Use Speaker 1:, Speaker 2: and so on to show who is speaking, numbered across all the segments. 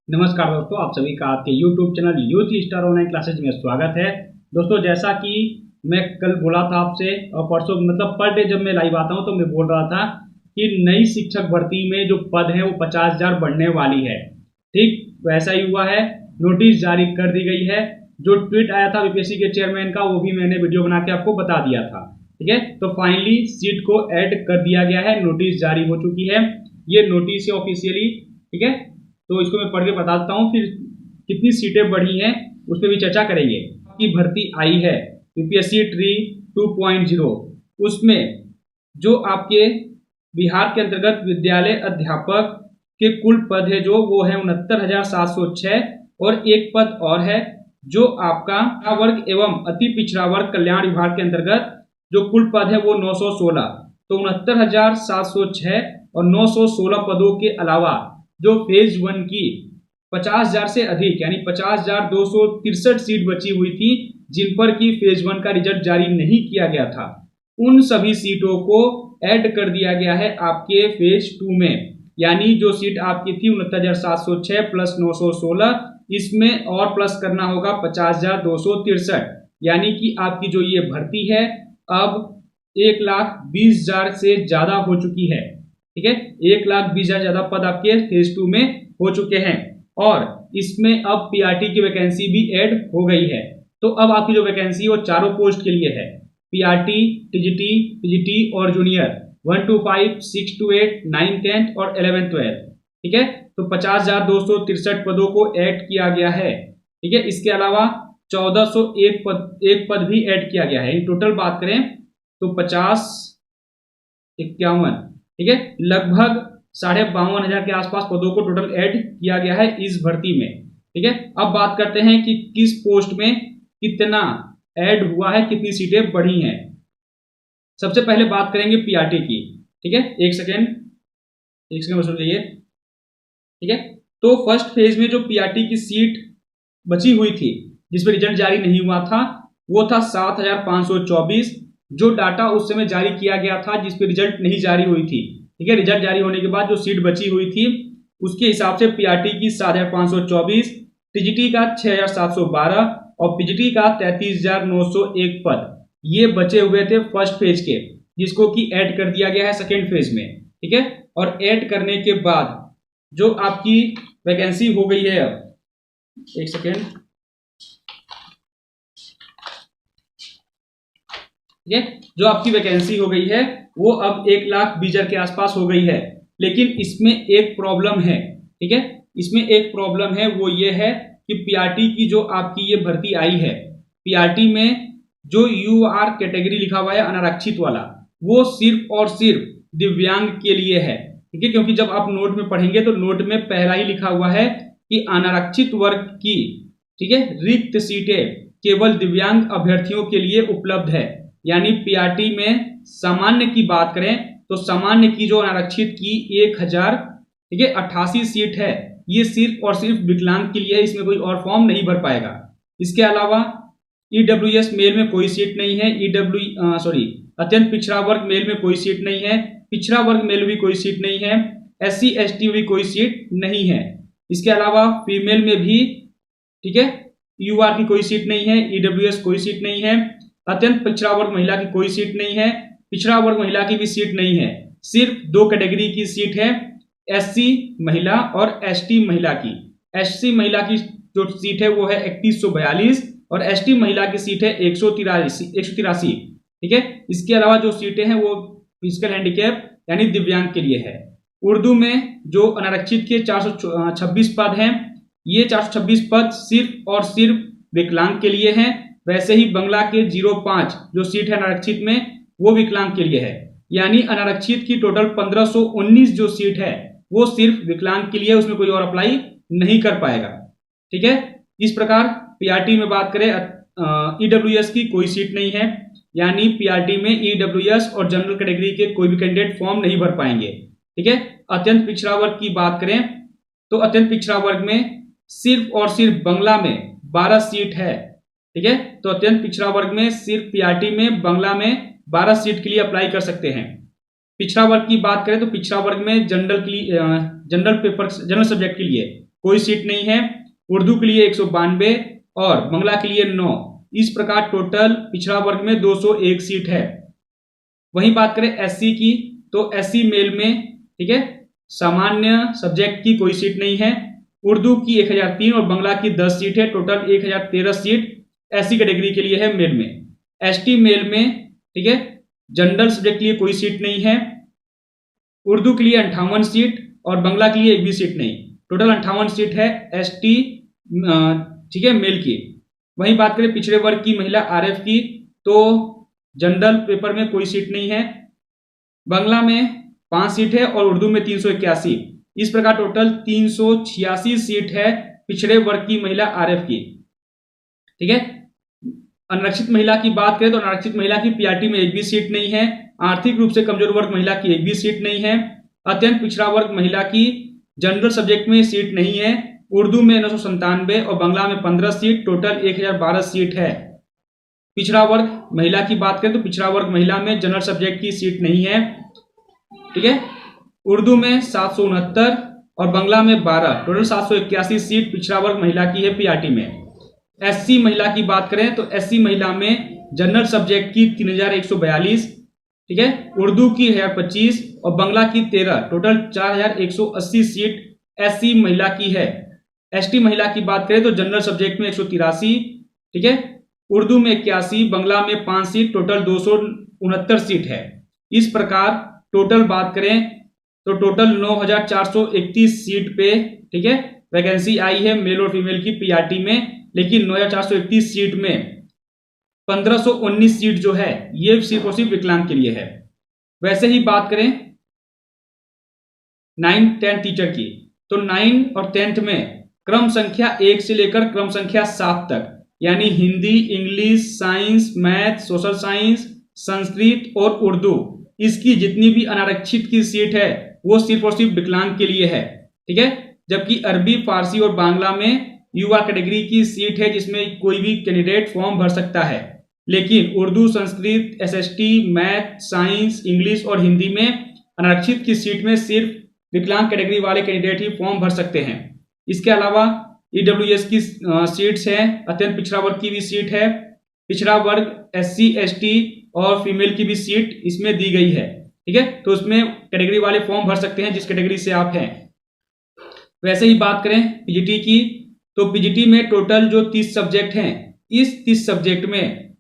Speaker 1: नमस्कार दोस्तों, आप सभी का आपके YouTube channel youth star online classes में स्वागत है। दोस्तों, जैसा कि मैं कल बोला था आपसे और परसों मतलब पर डे जब मैं लाइव आता हूं तो मैं बोल रहा था कि नई शिक्षक भर्ती में जो पद है वो 50,000 बढ़ने वाली है। ठीक वैसा ही हुआ है। नोटिस जारी कर दी गई है। जो ट्वीट आया था बीपीएससी के चेयरमैन का वो भी मैंने वीडियो बना के आपको बता दिया था। ठीक है, तो फाइनली सीट को ऐड कर दिया गया है। नोटिस जारी हो चुकी है। ये नोटिस है ऑफिशियली। ठीक है, तो इसको मैं पढ़ के बताता हूँ, फिर कितनी सीटें बढ़ी हैं उस पर भी चर्चा करेंगे। की भर्ती आई है यूपीएससी ट्री 2.0, उसमें जो आपके बिहार के अंतर्गत विद्यालय अध्यापक के कुल पद है जो वो है 69,706 और एक पद और है जो आपका वर्ग एवं अति पिछड़ा वर्ग कल्याण विभाग के अंतर्गत जो कुल पद है वो 916। तो 69,706 और 916 पदों के अलावा जो फेज 1 की 50,000 से अधिक यानी 50,263 सीट बची हुई थी जिन पर की फेज 1 का रिजल्ट जारी नहीं किया गया था, उन सभी सीटों को ऐड कर दिया गया है आपके फेज 2 में। यानी जो सीट आपकी थी 69,706 प्लस 916, इसमें और प्लस करना होगा 50,263, यानी कि आपकी जो ये भर्ती है अब 1,20,000 से ज्यादा हो चुकी है। ठीक है, 1,20,000 ज्यादा पद आपके फेज 2 में हो चुके हैं और इसमें अब पीआरटी की वैकेंसी भी ऐड हो गई है। तो अब आपकी जो वैकेंसी है वो चारों पोस्ट के लिए है, पीआरटी, टीजीटी, पीजीटी और जूनियर 1 to 5, 6 to 8, 9, 10 और 11, 12। ठीक है, तो 50,263 पदों को ऐड किया गया है। ठीक है, इसके अलावा 1,401 पद भी ऐड किया गया है। टोटल बात करें तो 50, 51, ठीक है, लगभग 52,500 के आसपास पदों को टोटल ऐड किया गया है इस भर्ती में। ठीक है, अब बात करते हैं कि किस पोस्ट में कितना ऐड हुआ है, कितनी सीटें बढ़ी हैं। सबसे पहले बात करेंगे पीआरटी की। ठीक है, एक सेकेंड सुन लीजिए। ठीक है, तो फर्स्ट फेज में जो पीआरटी की सीट बची हुई थी जिसमें रिजल्ट जारी नहीं हुआ था वो था 7,524। जो डाटा उस समय जारी किया गया था जिसपे रिजल्ट नहीं जारी हुई थी, ठीक है, रिजल्ट जारी होने के बाद जो सीट बची हुई थी उसके हिसाब से पीआरटी की 7,524, टीजीटी का 6,712 और पीजीटी का 33,901 पद ये बचे हुए थे फर्स्ट फेज के, जिसको कि ऐड कर दिया गया है सेकेंड फेज में। ठीक है, और ऐड करने के बाद जो आपकी वैकेंसी हो गई है, अब एक सेकेंड, ठीक है, जो आपकी वैकेंसी हो गई है वो अब 1,20,000 के आसपास हो गई है। लेकिन इसमें एक प्रॉब्लम है। ठीक है, इसमें एक प्रॉब्लम है, वो ये है कि पीआरटी की जो आपकी ये भर्ती आई है, पीआरटी में जो यूआर कैटेगरी लिखा हुआ है अनारक्षित वाला, वो सिर्फ और सिर्फ दिव्यांग के लिए है। ठीक है, क्योंकि जब आप नोट में पढ़ेंगे तो नोट में पहला ही लिखा हुआ है कि अनारक्षित वर्ग की, ठीक है, रिक्त सीटें केवल दिव्यांग अभ्यर्थियों के लिए उपलब्ध है। यानी पीआरटी में सामान्य की बात करें तो सामान्य की जो अनारक्षित की 1,000, ठीक है, 88 सीट है, ये सिर्फ और सिर्फ विकलांग के लिए है, इसमें कोई और फॉर्म नहीं भर पाएगा। इसके अलावा ईडब्ल्यूएस मेल में कोई सीट नहीं है, अत्यंत पिछड़ा वर्ग मेल में कोई सीट नहीं है, पिछड़ा वर्ग मेल भी कोई सीट नहीं है, SC ST भी कोई सीट नहीं है। इसके अलावा फीमेल में भी, ठीक है, यूआर की कोई सीट नहीं है, ईडब्ल्यूएस कोई सीट नहीं है, अत्यंत पिछड़ा वर्ग महिला की कोई सीट नहीं है, पिछड़ा वर्ग महिला की भी सीट नहीं है। सिर्फ दो कैटेगरी की सीट है, SC महिला और ST महिला की। SC महिला की जो सीट है वो है 3142 और ST महिला की सीट है 183। ठीक है, इसके अलावा जो सीटें हैं वो फिजिकल हैंडीकैप यानी दिव्यांग के लिए है। उर्दू में जो अनारक्षित के 426 पद हैं, ये 426 पद सिर्फ और सिर्फ विकलांग के लिए हैं। वैसे ही बंगला के 05 जो सीट है अनारक्षित में वो विकलांग के लिए है। यानी अनारक्षित की टोटल 1519 जो सीट है वो सिर्फ विकलांग के लिए, उसमें कोई और अप्लाई नहीं कर पाएगा। ठीक है, इस प्रकार पीआरटी में बात करें ईडब्ल्यूएस की कोई सीट नहीं है, यानी पीआरटी में ईडब्ल्यूएस और जनरल कैटेगरी के कोई भी कैंडिडेट फॉर्म नहीं भर पाएंगे। ठीक है, अत्यंत पिछड़ा वर्ग की बात करें तो अत्यंत पिछड़ा वर्ग में सिर्फ और सिर्फ बंगला में 12 सीट है। ठीक है, तो अत्यंत पिछड़ा वर्ग में सिर्फ पीआरटी में बंगला में 12 सीट के लिए अप्लाई कर सकते हैं। पिछड़ा वर्ग की बात करें तो पिछड़ा वर्ग में जनरल सब्जेक्ट के लिए कोई सीट नहीं है। उर्दू के लिए 192 और बंगला के लिए 9। इस प्रकार टोटल पिछड़ा वर्ग में 201 सीट है। वहीं बात करें एससी की, तो एससी मेल में, ठीक है, सामान्य सब्जेक्ट की कोई सीट नहीं है। उर्दू की 1003 और बंगला की 10 सीट है। टोटल 1013 सीट एससी कैटेगरी के लिए है मेल में। एसटी मेल में, ठीक है, जनरल सब्जेक्ट के लिए कोई सीट नहीं है। उर्दू के लिए 58 सीट और बंगला के लिए एक भी सीट नहीं। टोटल 58 सीट है एसटी, ठीक है, मेल की। वहीं बात करें पिछड़े वर्ग की महिला आरएफ की, तो जनरल पेपर में कोई सीट नहीं है। बंगला में 5 सीट है और उर्दू में 381। इस प्रकार टोटल 386 सीट है पिछड़े वर्ग की महिला आरएफ की, ठीक है। अनारक्षित महिला की बात करें तो अनारक्षित महिला की पीआरटी में एक भी सीट नहीं है। आर्थिक रूप से कमजोर वर्ग महिला की एक भी सीट नहीं है। अत्यंत पिछड़ा वर्ग महिला की जनरल सब्जेक्ट में सीट नहीं है। उर्दू में 997 और बंगला में 15 सीट। टोटल 1012 सीट है। पिछड़ा वर्ग महिला की बात करें तो पिछड़ा वर्ग महिला में जनरल सब्जेक्ट की सीट नहीं है, ठीक है। उर्दू में 769 और बंगला में 12। टोटल 781 सीट पिछड़ा वर्ग महिला की है पीआरटी में। एससी महिला की बात करें तो एससी महिला में जनरल सब्जेक्ट की 3142, ठीक है। उर्दू की 1025 और बंगला की 13। टोटल 4180 सीट एससी महिला की है। एसटी महिला की बात करें तो जनरल सब्जेक्ट में 183, ठीक है। उर्दू में 81, बंगला में 5 सीट। टोटल 269 सीट है। इस प्रकार टोटल बात करें तो टोटल 9431 सीट पे, ठीक है, वैकेंसी आई है मेल और फीमेल की पीआरटी में। लेकिन 9431 सीट में 1519 सीट जो है ये सिर्फ और सिर्फ विकलांग के लिए है। वैसे ही बात करें 9, 10 टीचर की, तो 9 और 10th में क्रम संख्या 1 से लेकर क्रम संख्या 7 तक, यानी Hindi, English, science, math, social science, Sanskrit और उर्दू, इसकी जितनी भी अनारक्षित की सीट है वो सिर्फ और सिर्फ विकलांग के लिए है, ठीक है। जबकि अरबी, फारसी और बांग्ला में युवा कैटेगरी की सीट है जिसमें कोई भी कैंडिडेट फॉर्म भर सकता है। लेकिन Urdu, Sanskrit, SST, math, science, English और हिंदी में अनारक्षित की सीट में सिर्फ विकलांग कैटेगरी वाले कैंडिडेट ही फॉर्म भर सकते हैं। इसके अलावा ईडब्ल्यूएस की सीट्स हैं, अत्यंत पिछड़ा वर्ग की भी सीट है, पिछड़ा वर्ग एससी, एसटी और फीमेल की भी सीट इसमें दी गई है, ठीक है। तो उसमें कैटेगरी वाले फॉर्म भर सकते हैं जिस कैटेगरी से आप हैं। वैसे ही बात करें पीजीटी की, तो पीजीटी में टोटल जो 30 सब्जेक्ट हैं, इस 30 सब्जेक्ट में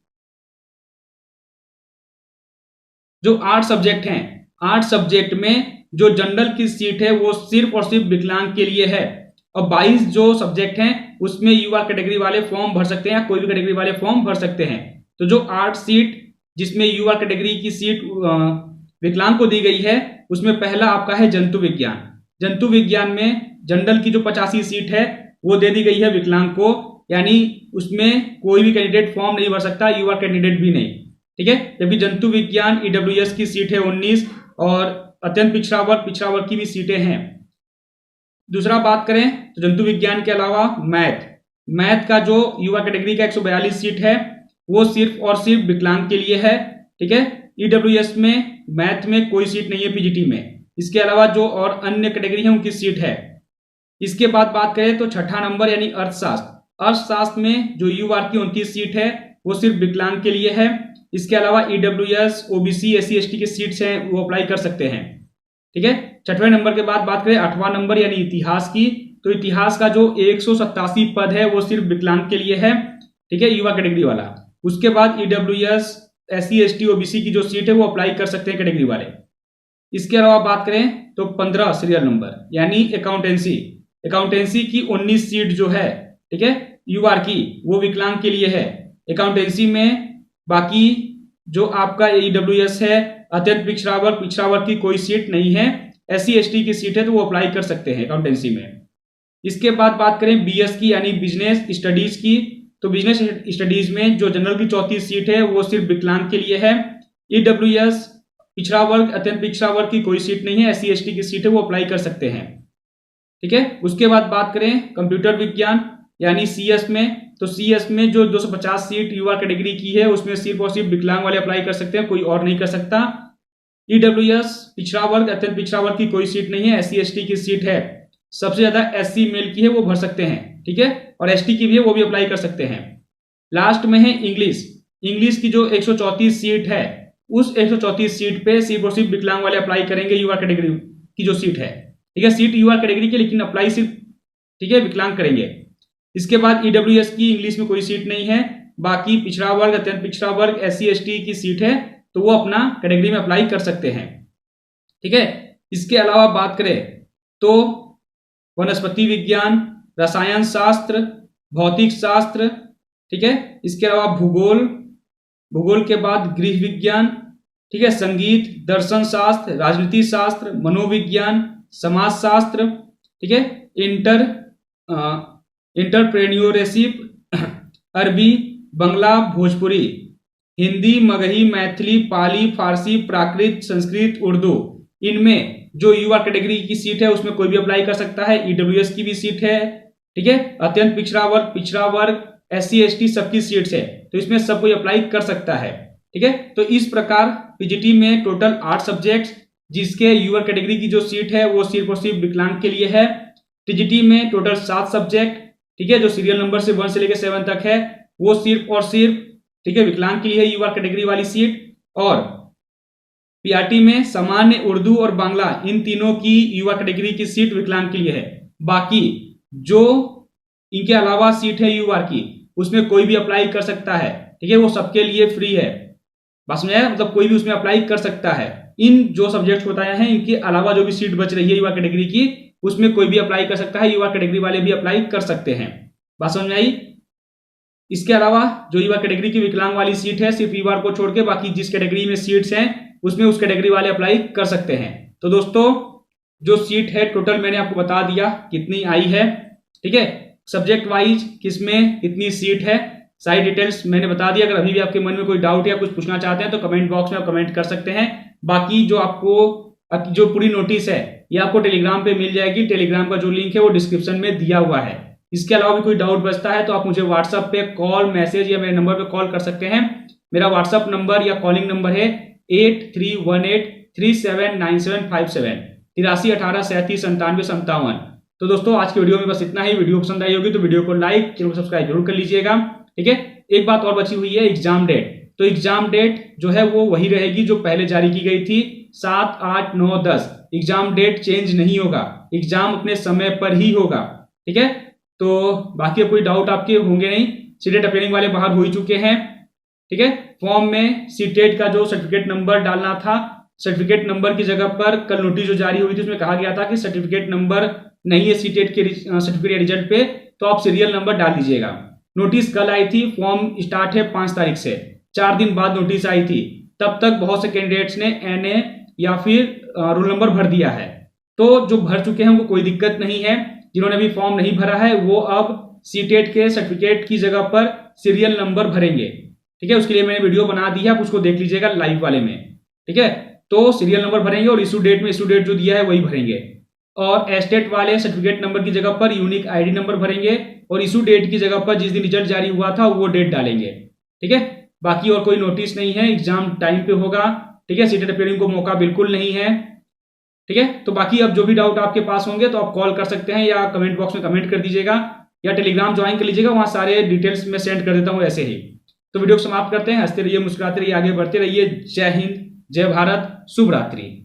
Speaker 1: जो 8 सब्जेक्ट हैं, 8 सब्जेक्ट में जो जनरल की सीट है वो सिर्फ और सिर्फ विकलांग के लिए है। और 22 जो सब्जेक्ट हैं उसमें युवा कैटेगरी वाले फॉर्म भर सकते हैं या कोई भी कैटेगरी वाले फॉर्म भर सकते हैं। तो जो 8 सीट जिसमें युवा कैटेगरी की सीट विकलांग को दी गई है, उसमें पहला आपका है जंतु विज्ञान। जंतु विज्ञान में जनरल की जो 85 सीट है वो दे दी गई है विकलांग को, यानी उसमें कोई भी कैंडिडेट फॉर्म नहीं भर सकता, युवा कैंडिडेट भी नहीं, ठीक है। जबकि जंतु विज्ञान ईडब्ल्यूएस की सीट है 19 और अत्यंत पिछड़ा वर्ग की भी सीटें हैं। दूसरा बात करें तो जंतु विज्ञान के अलावा मैथ का जो युवा कैटेगरी का 142 सीट है वो सिर्फ और सिर्फ विकलांग के लिए है, ठीक है। ईडब्ल्यूएस में मैथ में कोई सीट नहीं है पीजीटी में। इसके अलावा जो और अन्य कैटेगरी है उनकी सीट है। इसके बाद बात करें तो छठा नंबर यानी अर्थशास्त्र में जो यूआर की 29 सीट है वो सिर्फ विकलांग के लिए है। इसके अलावा ईडब्ल्यूएस, ओबीसी, एससी, एसटी की सीट्स हैं वो अप्लाई कर सकते हैं, ठीक है। छठवें नंबर के बाद बात करें 8वां नंबर यानी इतिहास की, तो इतिहास का जो 187 पद है वो सिर्फ विकलांग के लिए है, ठीक है, युवा कैटेगरी वाला। उसके बाद ईडब्ल्यूएस, एससी, एसटी, ओबीसी की जो सीट है वो अप्लाई कर सकते हैं कैटेगरी वाले। इसके अलावा बात करें तो 15 सीरियल नंबर यानी अकाउंटेंसी की 19 सीट जो है, ठीक है, यूआर की, वो विकलांग के लिए है। अकाउंटेंसी में बाकी जो आपका ईडब्ल्यूएस है, अत्यंत पिछड़ा वर्ग की कोई सीट नहीं है। एससी, एसटी की सीट है तो वो अप्लाई कर सकते हैं अकाउंटेंसी में। इसके बाद बात करें बीएस की यानी बिजनेस स्टडीज की, तो बिजनेस स्टडीज में जो जनरल की 34 सीट है वो सिर्फ विकलांग के लिए है। ईडब्ल्यूएस, पिछड़ा वर्ग, अत्यंत पिछड़ा वर्ग की कोई सीट नहीं है, एससी, एसटी की सीट है वो अप्लाई कर सकते हैं, ठीक है। उसके बाद बात करें कंप्यूटर विज्ञान यानी सीएस में, तो सीएस में जो 250 सीट युवा कैटेगरी की है उसमें सिर्फ और सिर्फ विकलांग वाले अप्लाई कर सकते हैं, कोई और नहीं कर सकता। ईडब्ल्यूएस, पिछड़ा वर्ग, अत्यंत पिछड़ा वर्ग की कोई सीट नहीं है, एससी, एसटी की सीट है। सबसे ज्यादा SC मेल की है वो भर सकते हैं, ठीक है, और ST की भी है वो भी अप्लाई कर सकते हैं। लास्ट में है इंग्लिश। इंग्लिश की जो 134 सीट है, उस 134 सीट पे सिर्फ और सिर्फ विकलांग वाले अप्लाई करेंगे, यूआर कैटेगरी की जो सीट है, ठीक है, सीट यूआर कैटेगरी की, लेकिन अप्लाई सिर्फ, ठीक है, विकलांग करेंगे। इसके बाद ईडब्ल्यूएस की इंग्लिश में कोई सीट नहीं है। बाकी पिछड़ा वर्ग, अत्यंत पिछड़ा वर्ग, SC ST की सीट है, तो वो अपना कैटेगरी में अप्लाई कर सकते हैं, ठीक है। इसके अलावा बात करें तो वनस्पति विज्ञान, रसायन शास्त्र, भौतिक शास्त्र, ठीक है, इसके अलावा भूगोल, भूगोल के बाद गृह विज्ञान, ठीक है, संगीत, दर्शन शास्त्र, राजनीति शास्त्र, मनोविज्ञान, समाज शास्त्र, ठीक है, इंटरप्रेन्योरशिप, अरबी, बंगला, भोजपुरी, हिंदी, मगही, मैथिली, पाली, फारसी, प्राकृत, संस्कृत, उर्दू, इनमें जो युवा कैटेगरी की सीट है उसमें कोई भी अप्लाई कर सकता है। ईडब्ल्यूएस की भी सीट है, ठीक है, अत्यंत पिछड़ा वर्ग, SC ST सबकी सीट्स है, तो इसमें सब कोई अप्लाई कर सकता है, ठीक है। तो इस प्रकार पीजीटी में टोटल 8 सब्जेक्ट्स, जिसके यूआर कैटेगरी की जो सीट है वो सिर्फ और सिर्फ विकलांग के लिए है। टीजीटी में टोटल 7 सब्जेक्ट, ठीक है, जो सीरियल नंबर से 1 से लेकर 7 तक है, वो सिर्फ और सिर्फ, ठीक है, विकलांग के लिए है यूआर कैटेगरी वाली सीट। और पीआरटी में सामान्य, उर्दू और बांग्ला, इन तीनों की युवा कैटेगरी की सीट विकलांग के लिए है। बाकी जो इनके अलावा सीट है यूआर की, उसमें कोई भी अप्लाई कर सकता है, ठीक है, वो सबके लिए फ्री है। बस में मतलब कोई भी उसमें अप्लाई कर सकता है। इन जो सब्जेक्ट बताए हैं इनके अलावा जो भी सीट बच रही है युवा कैटेगरी की, उसमें कोई भी अप्लाई कर सकता है, युवा कैटेगरी वाले भी अप्लाई कर सकते हैं। बात समझ में आई? इसके अलावा जो युवा कैटेगरी की विकलांग वाली सीट है, सिर्फ यूआर को छोड़ के बाकी जिस कैटेगरी में सीट्स हैं उसमें उस कैटेगरी वाले अप्लाई कर सकते हैं। तो दोस्तों जो सीट है टोटल मैंने आपको बता दिया कितनी आई है, ठीक है, सब्जेक्ट वाइज किसमें कितनी सीट है, सारी डिटेल्स मैंने बता दिया। अगर अभी भी आपके मन में कोई डाउट या कुछ पूछना चाहते हैं तो कमेंट बॉक्स में आप कमेंट कर सकते हैं। बाकी जो आपको जो पूरी नोटिस है ये आपको टेलीग्राम पे मिल जाएगी, टेलीग्राम का जो लिंक है वो डिस्क्रिप्शन में दिया हुआ है। इसके अलावा भी कोई डाउट बचता है तो आप मुझे व्हाट्सएप पे कॉल, मैसेज या मेरे नंबर पे कॉल कर सकते हैं। मेरा व्हाट्सएप नंबर या कॉलिंग नंबर है 8318379757 8318379757। तो दोस्तों आज की वीडियो में बस इतना ही। वीडियो पसंद आई होगी तो वीडियो को लाइक, चैनल को सब्सक्राइब जरूर कर लीजिएगा, ठीक है। एक बात और बची हुई है, एग्जाम डेट। तो एग्जाम डेट जो है वो वही रहेगी जो पहले जारी की गई थी, 7, 8, 9, 10। एग्जाम डेट चेंज नहीं होगा, एग्जाम अपने समय पर ही होगा, ठीक है। तो बाकी कोई डाउट आपके होंगे नहीं। सीटेट अपेयरिंग वाले बाहर हो ही चुके हैं, ठीक है। फॉर्म में सीटेट का जो सर्टिफिकेट नंबर डालना था, सर्टिफिकेट नंबर की जगह पर कल नोटिस जो जारी हुई थी उसमें कहा गया था कि सर्टिफिकेट नंबर नहीं है सीटेट के सर्टिफिकेट या रिजल्ट पे, तो आप सीरियल नंबर डाल दीजिएगा। नोटिस कल आई थी, फॉर्म स्टार्ट है 5 तारीख से, 4 दिन बाद नोटिस आई थी। तब तक बहुत से कैंडिडेट्स ने NA या फिर रोल नंबर भर दिया है। तो जो भर चुके हैं उनको कोई दिक्कत नहीं है, जिन्होंने अभी फॉर्म नहीं भरा है वो अब सीटेट के सर्टिफिकेट की जगह पर सीरियल नंबर भरेंगे, ठीक है। उसके लिए मैंने वीडियो बना दी है, आप उसको देख लीजिएगा लाइव वाले में, ठीक है। तो सीरियल नंबर भरेंगे और इशू डेट में इशू डेट जो दिया है वही भरेंगे। और एस्टेट वाले सर्टिफिकेट नंबर की जगह पर यूनिक ID नंबर भरेंगे और इशू डेट की जगह पर जिस दिन रिजल्ट जारी हुआ था वो डेट डालेंगे, ठीक है। बाकी और कोई नोटिस नहीं है, एग्जाम टाइम पे होगा, ठीक है। सीटेट अपेयरिंग को मौका बिल्कुल नहीं है, ठीक है। तो बाकी अब जो भी डाउट आपके पास होंगे तो आप कॉल कर सकते हैं या कमेंट बॉक्स में कमेंट कर दीजिएगा या टेलीग्राम ज्वाइन कर लीजिएगा, वहां सारे डिटेल्स में सेंड कर देता हूं ऐसे ही। तो वीडियो को समाप्त करते हैं। हंसते रहिए, मुस्कुराते रहिए, आगे बढ़ते रहिए। जय हिंद, जय भारत, शुभ रात्रि।